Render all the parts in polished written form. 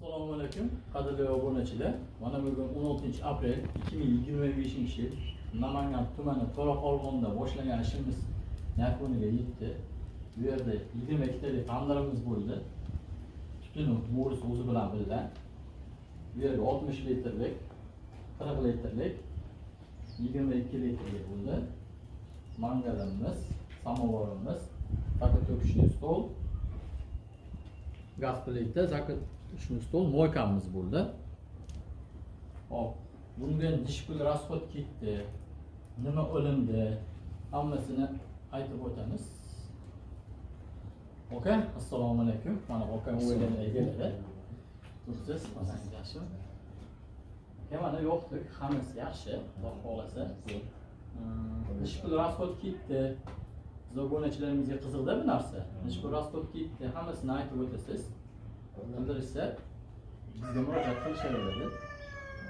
Assalomu alaykum, qadrli obunachilar. Mana bugun 16-aprel 2025-yil Namangan tumani To'raqo'rg'onda boshlagan ishimiz yakuniga yetdi. Bu yerda 22 talik tandirimiz bo'ldi. Tutuni mo'ris o'zi bilan birga. Bu yerga 60 litrlik, 40 litrlik, 22 litrlik bo'ldi. Mangalimiz, samovarimiz, taqa to'kishli stol, gaz plita, zakatishli stol, moykamiz bo'ldi. Hop, bunga nishpul rasxod ketdi. Nima olindi? Hammasini aytib o'tamiz. Oka, assalomu alaykum. Mana oka o'yinini egaladi. Tursiz, masangiz yaxshimi? Mana yo'qdik, hammasi yaxshi, Xudo xolasa. Nishpul rasxod ketdi. Obunachilarimizga qiziqda bu narsa. Nishpul rasxod ketdi, hammasini aytib o'tasiz. Bildirsa, bizga murojaat qilishaveradi.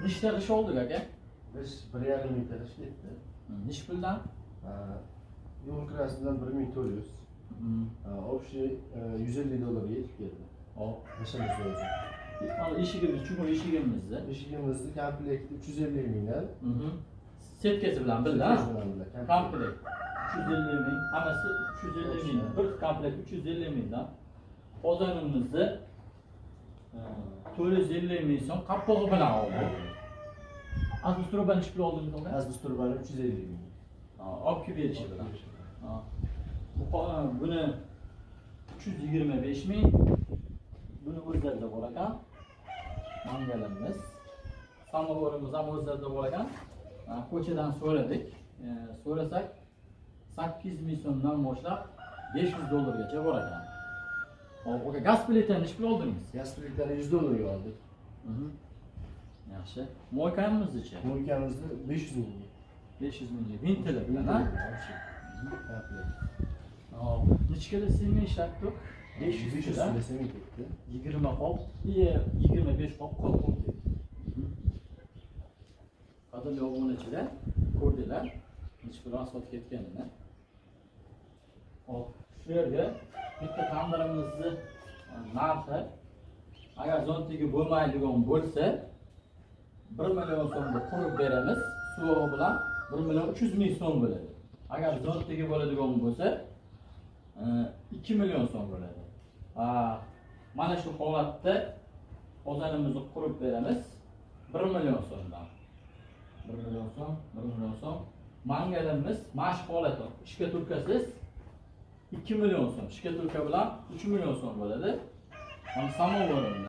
Nechta ish oldik aka? Biz 1,5 ming ish ketdi. Nishpuldan? Yo'l kirasidan 1400. Общий $150 yetib keldi. Hop, Ishimiz o'zi. Eshigimiz, chunki eshigimizda. Eshigimizni komplekti 350 mingdan. Setkasi bilan birga. Komplekt 350 ming, hammasi 350 ming. Bir komplekt 350 mingdan. Qozonimizni 450 ming so'm qappog'i bilan oldik. Azbusturban nishpul oldingiz aka? Azbusturban 350 ming. Olib kelib berish bilan. Buni 325 ming. Buni o'zlarida bor ekan. Mangalimiz, samovarimiz ham o'zlarida bor ekan. Ko'chadan so'radik. So'rasak 8 ming so'mdan boshlab $500 gacha bor ekan. Hop, aka gaz plitani nishpul oldingiz? Gaz plitani $100 ga oldik. Yaxshi. Moykamiz-chi? Moykamizni 500 ming. 500 ming. Vintili bilan, ha? Hop, nechkada sement ishlatdik? 500 da sement ketdi. 20 qop, 25 qop qop ketdi. Qadrli obunachilar, ko'rdinglar, nishpul rasxod ketganini. Hop, shu yerga bitta tandirimizni narxi agar zontigi bo'lmaydigan bo'lsa 1 million so'mga qurib beramiz. Suvi bilan 1 million 300 ming so'm bo'ladi. Agar zontigi bo'ladigan bo'lsa 2 million so'm bo'ladi. Mana shu holatda qozonimizni qurib beramiz 1 million so'mdan. 1 million so'm, 1 million so'm. Mangalimiz mashq holati, ishga turkasiz 2 million so'm, ishga turka bilan 3 million so'm bo'ladi. Mana samovarimiz